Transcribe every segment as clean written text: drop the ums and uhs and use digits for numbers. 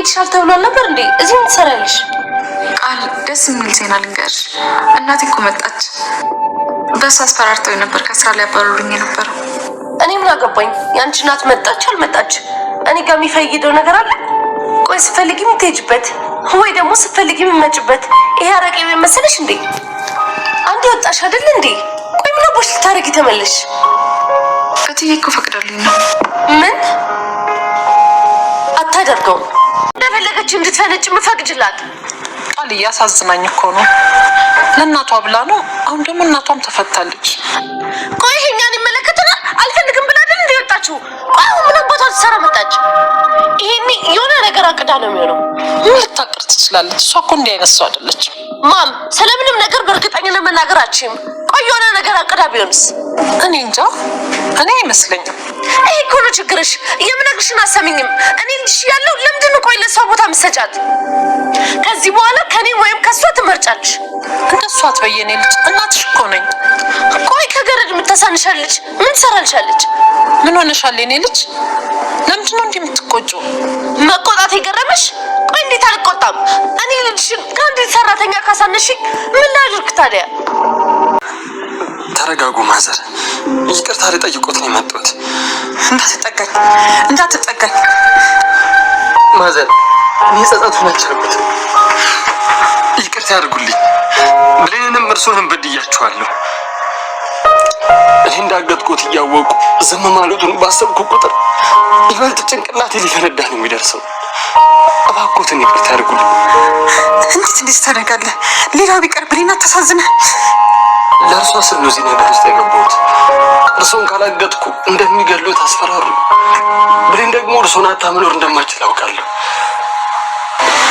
ሄድሻል ተብሏል ነበር እንዴ? እዚህ ምን ትሰሪያለሽ? ቃል ደስ የሚል ዜና ልንገርሽ። እናቴ እኮ መጣች። በእሱ አስፈራርተው ነበር ከስራ ላይ ያባረሩኝ ነበር። እኔ ምን አገባኝ? ያንቺ እናት መጣች አልመጣች እኔ ጋር የሚፈይደው ነገር አለ? ቆይ ስትፈልጊ የምትሄጂበት ወይ ደግሞ ስትፈልጊ የምትመጭበት ይሄ አረቄ መሰለሽ እንዴ? አንዴ ወጣሽ አይደል እንዴ? ቆይ ምን አቦሽ ልታረጊ ተመለሽ? እትዬ እኮ ፈቅዳልኝ ነው። ምን አታደርገውም? እንደፈለገች እንድትፈነጭ ምፈቅጅላት። ቃል እያሳዝናኝ እኮ ነው። ለእናቷ ብላ ነው። አሁን ደግሞ እናቷም ተፈታለች። ቆይ ይሄኛን ይመለከተናል? አልፈልግም ብላ አይደል እንዴ ወጣችሁ? ቆይ ምን አባቷ ትሰራ መጣች? ይሄኔ የሆነ ነገር አቅዳ ነው የሚሆነው። ምን ልታቅር ትችላለች? እሷ እኮ እንዲህ አይነት ሰው አይደለች። ማም ስለምንም ነገር በእርግጠኝነት መናገር አትችይም። ቆይ የሆነ ነገር አቅዳ ቢሆንስ? እኔ እንጃ። እኔ አይመስለኝም። ይሄ እኮ ነው ችግርሽ። የምነግርሽን አሰሚኝም። እኔ ልጅ ያለው ለምንድን ነው ቆይ ለሷ ቦታ ምሰጫት? ከዚህ በኋላ ከኔ ወይም ከሷ ትመርጫለሽ። እንደሷ አትበየኔ ልጅ፣ እናትሽ እኮ ነኝ። ቆይ ከገረድ የምታሳንሻለች ምን ትሰራልሻለች? ምን ሆነሻል የኔ ልጅ? ለምንድን ነው እንዲህ የምትቆጪው? መቆጣት የገረመሽ? ቆይ እንዴት አልቆጣም? እኔ ልጅሽን ከአንዲት ሰራተኛ ካሳነሽ ምን ላድርግ ታዲያ? ተረጋጉ ማዘር። ይቅርታ ልጠይቆት ነው የመጣሁት። እንዳትጠጋኝ ማዘር። እኔ ጸጸቱን አልቻልኩትም። ይቅርታ ያድርጉልኝ። ብሌንንም እርሶንም በድያችኋለሁ። እኔ እንዳገጥኩት እያወቁ ዝም ማለቱን ባሰብኩ ቁጥር ይበልጥ ጭንቅላቴ ሊፈነዳ ነው የሚደርሰው። እባክዎትን ይቅርታ ያድርጉልኝ። እንዴት እንደዚህ ታደርጋለህ? ሌላው ቢቀር ብሌን አታሳዝነህ? ለእርሷ ስል ነው እዚህ ነገር ውስጥ የገባሁት። እርሶን ካላገጥኩ እንደሚገድሉት አስፈራሩ። ብሌን ደግሞ እርሶን አታ መኖር እንደማችል አውቃለሁ።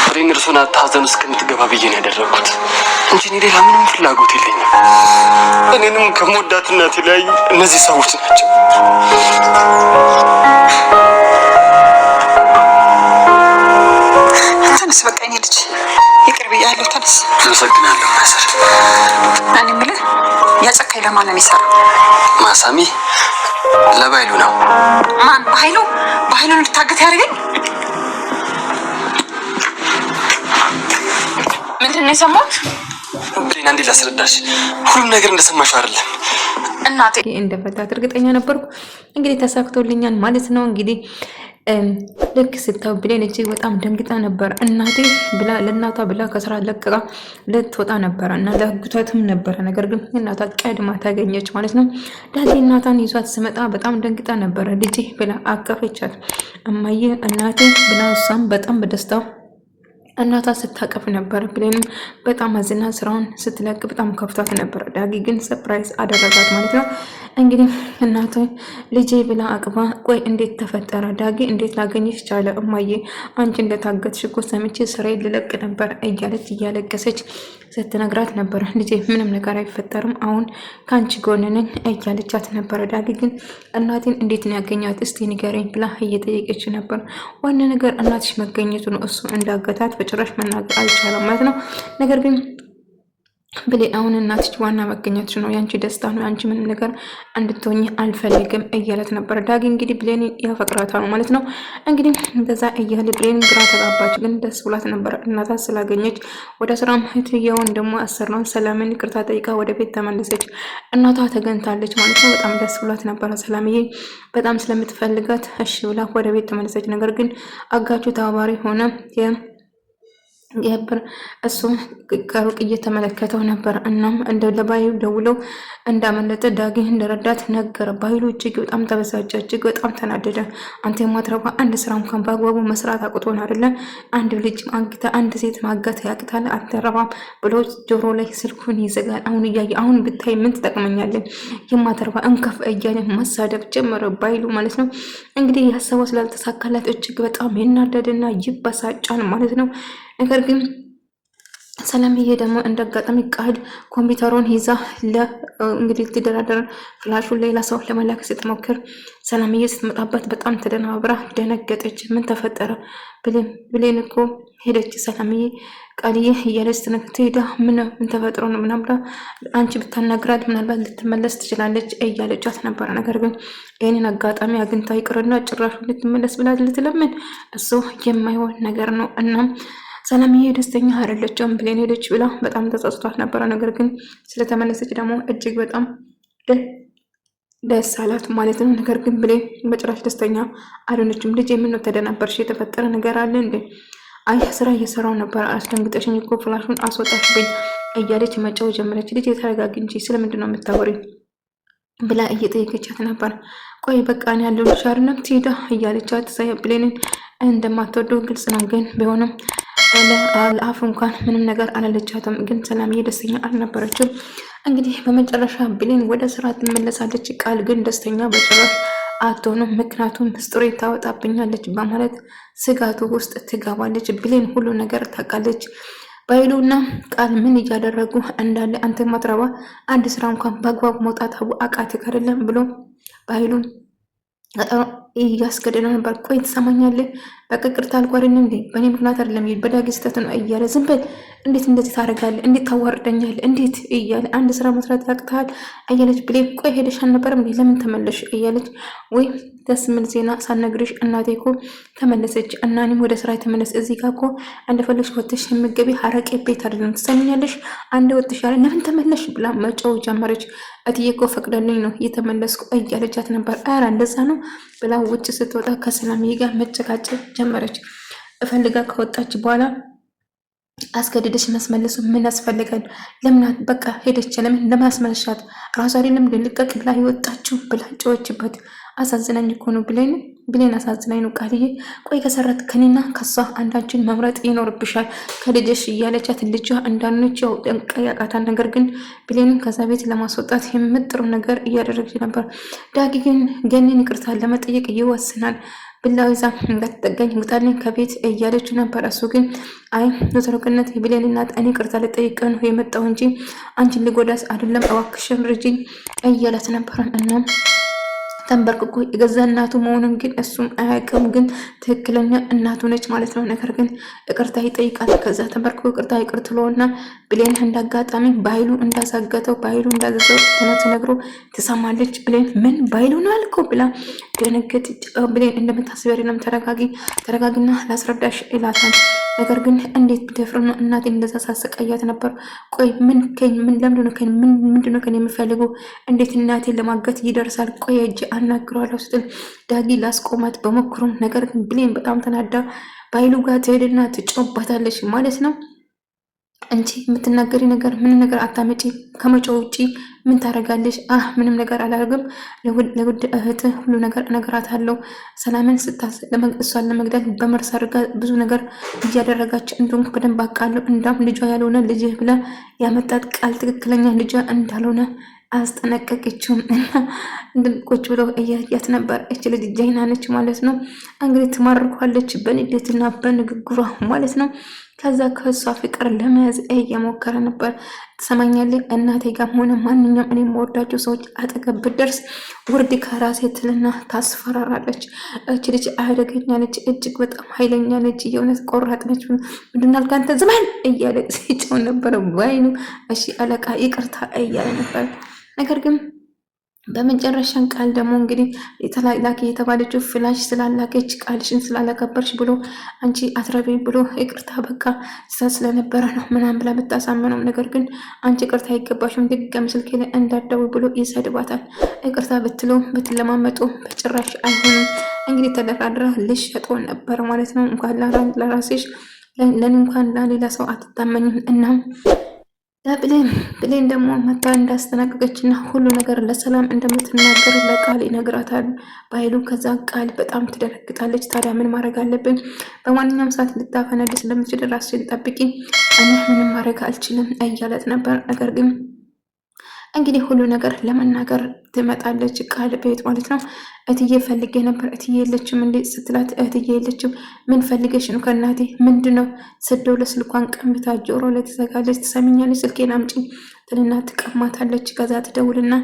ብሌን እርሶን አታ ሀዘን እስከምትገባ ብዬ ነው ያደረግኩት እንጂ እኔ ሌላ ምንም ፍላጎት የለኝም። እኔንም ከመወዳት እናት የተለያዩ እነዚህ ሰዎች ናቸው። ተነስ፣ በቃ የኔ ልጅ ይቅር ብያለሁ። ተነስ። አመሰግናለሁ ማዘር። እኔ የምልህ ያጨካኝ ለማን ነው የሚሰራው? ማሳሚ ለባይሉ ነው። ማን? በኃይሉ? በኃይሉን እንድታገት ያደርገኝ? ምንድን ነው የሰማሁት? ብሌን አንዴ ላስረዳሽ። ሁሉም ነገር እንደሰማሽው አይደለም። እናቴ እንደፈታት እርግጠኛ ነበርኩ። እንግዲህ ተሳክቶልኛል ማለት ነው። እንግዲህ ልክ ስታው ብሌን እጅግ በጣም ደንግጣ ነበር። እናቴ ብላ ለእናቷ ብላ ከስራ ለቅቃ ልትወጣ ነበረ እና ለጉቷትም ነበረ። ነገር ግን እናቷ ቀድማ ታገኘች ማለት ነው። ዳጊ እናቷን ይዟት ስመጣ በጣም ደንግጣ ነበረ። ልጄ ብላ አቀፈቻት። እማዬ እናቴ ብላ እሷም በጣም በደስታው እናቷ ስታቀፍ ነበር። ብሌንም በጣም አዝና ስራውን ስትለቅ በጣም ከፍቷት ነበር። ዳጊ ግን ሰርፕራይዝ አደረጋት ማለት ነው። እንግዲህ እናቷ ልጄ ብላ አቅባ ቆይ እንዴት ተፈጠረ ዳጊ እንዴት ላገኝሽ ቻለ? እማዬ አንቺ እንደታገትሽ እኮ ሰምቼ ስራዬን ልለቅ ነበር እያለች እያለቀሰች ስትነግራት ነበር። ልጄ ምንም ነገር አይፈጠርም አሁን ከአንቺ ጎን ነኝ እያለቻት ነበር። ዳጊ ግን እናቴን እንዴት ነው ያገኛት እስቲ ንገረኝ ብላ እየጠየቀች ነበር። ዋና ነገር እናትሽ መገኘቱ ነው። እሱ እንዳገታት በጭራሽ መናገር አልቻለም ማለት ነው። ነገር ግን ብሌን አሁን እናትሽ ዋና መገኘትሽ ነው፣ ያንቺ ደስታ ነው፣ ያንቺ ምንም ነገር እንድትሆኝ አልፈልግም እያለት ነበር። ዳጊ እንግዲህ ብሌን ያፈቅራታል ማለት ነው። እንግዲህ እንደዛ እያለ ብሌን ግራ ተጋባች፣ ግን ደስ ብላት ነበር እናቷ ስላገኘች። ወደ ስራም እህትየውን ደግሞ አሰራን ሰላምን ይቅርታ ጠይቃ ወደ ቤት ተመለሰች። እናቷ ተገኝታለች ማለት ነው። በጣም ደስ ብላት ነበር። ሰላምዬ በጣም ስለምትፈልጋት እሺ ብላ ወደ ቤት ተመለሰች። ነገር ግን አጋቹ ተባባሪ ሆነ የብር እሱም ከሩቅ እየተመለከተው ነበር። እናም እንደ ለባይሉ ደውለው እንዳመለጠ ዳጊ እንደረዳት ነገረ። ባይሉ እጅግ በጣም ተበሳጨ፣ እጅግ በጣም ተናደደ። አንተ የማትረባ አንድ ስራ እንኳን በአግባቡ መስራት አቅቶን አይደለ? አንድ ልጅ ማግታ አንድ ሴት ማጋት ያቅታል? አትረባም ብሎ ጆሮ ላይ ስልኩን ይዘጋል። አሁን እያየ አሁን ብታይ ምን ትጠቅመኛለን? የማትረባ እንከፍ እያለ ማሳደብ ጀመረ ባይሉ ማለት ነው። እንግዲህ ያሰበው ስላልተሳካላት እጅግ በጣም ይናደድና ይበሳጫል ማለት ነው። ነገር ግን ሰላምዬ ደግሞ እንዳጋጣሚ ቃል ኮምፒውተሩን ይዛ እንግዲህ ትደራደር ፍላሹን ሌላ ሰው ለመላክ ስትሞክር ሰላምዬ ስትመጣበት በጣም ተደናብራ ደነገጠች። ምን ተፈጠረ? ብሌን እኮ ሄደች። ሰላምዬ ቃልዬ እያለች ትሄዳ ምን ተፈጥሮ ነው ምናምን ብላ አንቺ ብታናግራት ምናልባት ልትመለስ ትችላለች እያለቻት ነበረ። ነገር ግን ይህንን አጋጣሚ አግኝታ ይቅርና ጭራሹ ልትመለስ ብላ ልትለምን እሱ የማይሆን ነገር ነው። እናም ሰላምዬ ደስተኛ አይደለችም። ብሌን ሄደች ብላ በጣም ተጸጽቷት ነበረ። ነገር ግን ስለተመለሰች ደግሞ እጅግ በጣም ደስ አላት ማለት ነው። ነገር ግን ብሌን በጭራሽ ደስተኛ አልሆነችም። ልጅ የምነው ተደናበርሽ? የተፈጠረ ነገር አለ እንዴ? አይ ስራ እየሰራው ነበር፣ አስደንግጠሽኝ እኮ ፍላሹን አስወጣሽብኝ እያለች መጫው ጀመረች። ልጅ የተረጋጊ እንጂ ስለምንድን ነው የምታወሪ ብላ እየጠየቀቻት ነበር። ቆይ በቃ እኔ ያለው ሻርነት ትሄዳ እያለቻት ብሌንን እንደማትወደው ግልጽ ነው። ግን ቢሆንም ለአፍ እንኳን ምንም ነገር አላለቻትም። ግን ሰላምዬ ደስተኛ አልነበረችም። እንግዲህ በመጨረሻ ብሌን ወደ ስራ ትመለሳለች። ቃል ግን ደስተኛ በጭራሽ አትሆንም። ምክንያቱም ምስጢሬ ታወጣብኛለች በማለት ስጋቱ ውስጥ ትገባለች። ብሌን ሁሉ ነገር ታውቃለች። ባይሉና ቃል ምን እያደረጉ እንዳለ አንተ ማትረባ አንድ ስራ እንኳን በአግባቡ መውጣት አቃትህ አይደለም ብሎ ባይሉን እያስገደደ ነበር። ቆይ ትሰማኛለህ? በቃ ይቅርታ አልኳልን እንዴ? በእኔ ምክንያት አይደለም በዳጊ ስህተት ነው እያለ ዝም በል፣ እንዴት እንደዚህ ታደርጋለህ? እንዴት ታዋርደኛለህ? እንዴት እያለ አንድ ስራ መስራት ያቅታል እያለች ብሌን ቆይ ሄደሽ አልነበረም እንዴ? ለምን ተመለሽ? እያለች ወይ ደስ ምን ዜና ሳነግርሽ እናቴ እኮ ተመለሰች እና እኔም ወደ ስራ የተመለስ እዚህ ጋር እኮ እንደፈለግሽ ወጥሽ የምትገቢ ሀረቄ ቤት አይደለም ትሰሚኛለሽ? አንድ ወጥሽ ያለ ለምን ተመለሽ ብላ መጮው ጀመረች። እትዬ እኮ ፈቅደልኝ ነው እየተመለስኩ እያለቻት ነበር። ኧረ እንደዛ ነው ብላ ውጭ ስትወጣ ከሰላምዬ ጋር መጨቃጨቅ ጀመረች። እፈልጋ ከወጣች በኋላ አስገድደሽ መስመለሱ ምን ያስፈልጋል? ለምናት በቃ ሄደች። ለምን አስመለሻት? ራሷ አይደለም ልቀቅ ብላ የወጣችው ብላ ጮኸችበት። አሳዝናኝ እኮ ነው ብሌን አሳዝናኝ ነው ቃልዬ። ቆይ ከሰራት ከኔና ከሷ አንዳችን መምረጥ ይኖርብሻል ከልጅሽ እያለቻት ልጇ እንዳንች ያው ጠንቀያቃታል። ነገር ግን ብሌንን ከዛ ቤት ለማስወጣት የምጥሩ ነገር እያደረገች ነበር። ዳጊ ግን ገኒን ይቅርታ ለመጠየቅ ይወስናል። ብላው ይዛ እንዳትጠጋኝ ውጣልኝ ከቤት እያለች ነበር። እሱ ግን አይ ዘተረከነት የብሌን እናት እኔ ይቅርታ ልጠይቅ ነው የመጣው እንጂ አንቺን ልጎዳስ አይደለም እባክሽን ርጂኝ እያላት ነበር። እናም ተንበርክኮ የገዛ እናቱ መሆኑን ግን እሱም አያውቅም። ግን ትክክለኛ እናቱ ነች ማለት ነው። ነገር ግን ይቅርታ ይጠይቃል። ከዛ ተንበርክኮ ይቅር ትለውና ብሌን እንዳጋጣሚ ባይሉ እንዳሳገተው ባይሉ እንዳዘዘው ተነግሮ ትሰማለች። ብሌን ምን ባይሉ ነው አልከው ብላ ደነገጥ። ብሌን እንደምታስብ አይደለም። ተረጋግና ላስረዳሽ ይላታል። ነገር ግን እንዴት ብደፍር ነው እናቴ እንደዛ ሳሰቃያት ነበር። ቆይ ምንድነው ከኔ የምፈልገው? እንዴት እናቴን ለማገት ይደርሳል? ቆይ እጅ አናግረዋለሁ ስትል ዳጊ ላስቆማት በሞክሩም። ነገር ግን ብሌን በጣም ተናዳ ባይሉ ጋር ትሄድና ትጮባታለች ማለት ነው። እንጂ የምትናገሪ ነገር ምንም ነገር አታመጪ፣ ከመጮህ ውጪ ምን ታደርጋለሽ? ምንም ነገር አላደርግም። ለውድ እህት ሁሉ ነገር እነግራታለሁ። ሰላምን እሷን ለመግደል በመርስ አድርጋ ብዙ ነገር እያደረጋች እንደሆንኩ በደንብ አውቃለሁ። እንዳም ልጇ ያልሆነ ልጅህ ብላ ያመጣት ቃል ትክክለኛ ልጇ እንዳልሆነ አስጠነቀቀችውም። እና ቁጭ ብሎ እያያት ነበር። እች ልጅ ጀግና ነች ማለት ነው። እንግዲህ ትማርኳለች በንዴትና በንግግሯ ማለት ነው። ከዛ ከሷ ፍቅር ለመያዝ እየሞከረ ነበር። ትሰማኛለህ? እናቴ ጋር ሆነ ማንኛውም እኔ የምወዳቸው ሰዎች አጠገብ ብደርስ ውርድ ከራሴ ትልና ታስፈራራለች። እች ልጅ አደገኛ ነች፣ እጅግ በጣም ኃይለኛ ነች፣ የእውነት ቆራጥ ነች። ምንድናል ከአንተ ዝመን እያለ ሲጨው ነበረ ባይኑ። እሺ አለቃ ይቅርታ እያለ ነበር። ነገር ግን በመጨረሻን ቃል ደግሞ እንግዲህ ላኪ የተባለችው ፍላሽ ስላላከች ቃልሽን ስላላከበርሽ ብሎ አንቺ አትረቢ ብሎ ይቅርታ በቃ ስለነበረ ነው ምናምን ብላ ብታሳመነው፣ ነገር ግን አንቺ ይቅርታ አይገባሽም ድጋሚ ስልኬ ላይ እንዳትደውይ ብሎ ይሰድባታል። ይቅርታ ብትለው ብትለማመጡ በጭራሽ አይሆንም። እንግዲህ ተደራድራ ልሸጦ ነበር ማለት ነው። እንኳን ለራስሽ ለኔ እንኳን ለሌላ ሰው አትታመኝም። እናም ብሌን ደግሞ መታ እንዳስተናቀቀችና ሁሉ ነገር ለሰላም እንደምትናገር ለቃል ይነግራታል ባይሉ። ከዛ ቃል በጣም ትደነግጣለች። ታዲያ ምን ማድረግ አለብን? በማንኛውም ሰዓት ልታፈነድ ስለምትችል ራስሽን ጠብቂ፣ እኔ ምንም ማድረግ አልችልም እያለት ነበር። ነገር ግን እንግዲህ ሁሉ ነገር ለመናገር ትመጣለች ቃል ቤት ማለት ነው። እትዬ ፈልጌ ነበር እትዬ የለችም እንዴ ስትላት እትዬ የለችም። ምን ፈልገሽ ነው ከእናቴ ምንድነው? ስደውል ስልኳን ቀምታ ጆሮ ላይ ትዘጋለች። ትሰሚኛለች ስልኬን አምጪ ትልና ትቀማታለች። ከዛ ትደውልና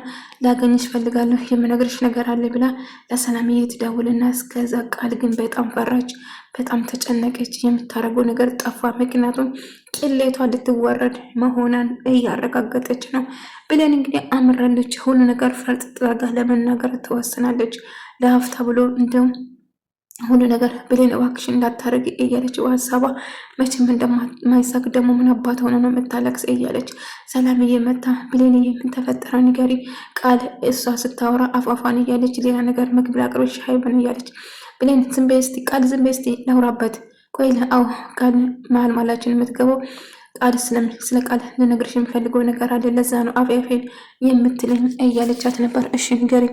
ላገኝሽ ፈልጋለሁ የምነግርሽ ነገር አለ ብላ ለሰላምዬ ትደውልና እስከዛ ቃል ግን በጣም ፈራች፣ በጣም ተጨነቀች። የምታደርገው ነገር ጠፋ። ምክንያቱም ቅሌቷ ልትወረድ መሆኗን እያረጋገጠች ነው። ብሌን እንግዲህ አምራለች። ሁሉ ነገር ፈርጥ ጥጋ ለመናገር ትወስናለች። ለሀፍታ ብሎ እንዲሁም ሁሉ ነገር ብሌን እባክሽ እንዳታረግ እያለች ሀሳቧ መቼም እንደማይሳክ ደግሞ ምን አባት ሆነ ነው የምታለቅስ እያለች ሰላምዬ መታ ብሌን ምን ተፈጠረ ንገሪ ቃል እሷ ስታወራ አፏፏን እያለች ሌላ ነገር ምግብ ላቅርብሽ ሀይብን እያለች ብሌን ዝም በይ እስቲ ቃል ዝም በይ እስቲ ላውራበት ቆይ አው ቃል መሀል ማላችን የምትገባው ቃል ስለ ቃል ልነግርሽ የሚፈልገው ነገር አለ ለዛ ነው አፌን የምትለኝ እያለቻት ነበር። እሺ ንገሪ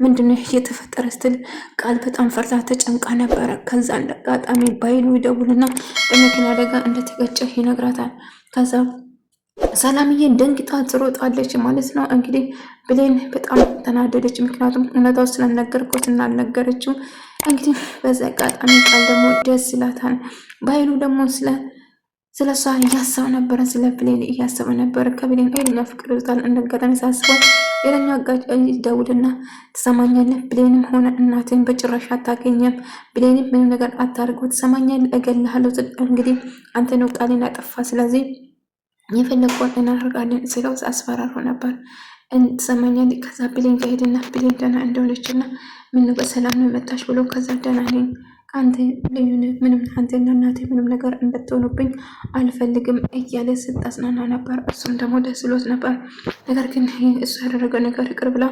ምንድነው እየተፈጠረ ስትል ቃል በጣም ፈርታ ተጨንቃ ነበረ። ከዛ አጋጣሚ ባይሉ ይደውልና በመኪና አደጋ እንደተገጨ ይነግራታል። ከዛ ሰላምዬ ደንግጣ ትሮጣለች ማለት ነው። እንግዲህ ብሌን በጣም ተናደደች። ምክንያቱም እውነታው ስለነገርኩት እና አልነገረችው። እንግዲህ በዛ አጋጣሚ ቃል ደግሞ ደስ ይላታል። ባይሉ ደግሞ ስለሷ እያሰበ ነበረ፣ ስለ ብሌን እያሰበ ነበረ። ከብሌን ኃይለኛ ፍቅር ይዞታል። እንደጋጣሚ ሳስበው ሌላኛው አጋጣሚ ደውልና ትሰማኛለህ፣ ብሌንም ሆነ እናትን በጭራሽ አታገኘም፣ ብሌንም ምንም ነገር አታርገው፣ ትሰማኛለህ፣ እገልሃለሁ። እንግዲህ አንተ ነው ቃሌን ያጠፋ፣ ስለዚህ የፈለግኩት እናደርጋለን ስለው አስፈራሩ ነበር። ትሰማኛለህ? ከዛ ብሌን ጋር ሄድና ብሌን ደህና እንደሆነችና ምን በሰላም ነው የመጣሽ ብሎ ከዛ ደህና ነኝ ከአንተ ልዩነት ምንም አንተና እናቴ ምንም ነገር እንድትሆኑብኝ አልፈልግም እያለ ስታጽናና ነበር። እሱም ደግሞ ደስ ብሎት ነበር። ነገር ግን እሱ ያደረገ ነገር ይቅር ብላ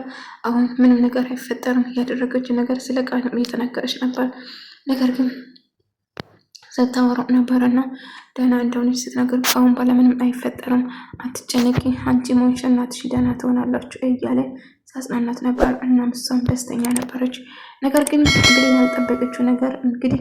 አሁን ምንም ነገር አይፈጠርም ያደረገችው ነገር ስለ ቃል እየተናገረች ነበር። ነገር ግን ስታወራው ነበርና ደህና እንደሆነች ስትነግር አሁን በኋላ ምንም አይፈጠርም አትጨነቂ፣ አንቺ ሞንሽ እናትሽ ደህና ትሆናላችሁ እያለ ሳጽናናት ነበር። እናም እሷም ደስተኛ ነበረች። ነገር ግን ብሌን ያልጠበቀችው ነገር እንግዲህ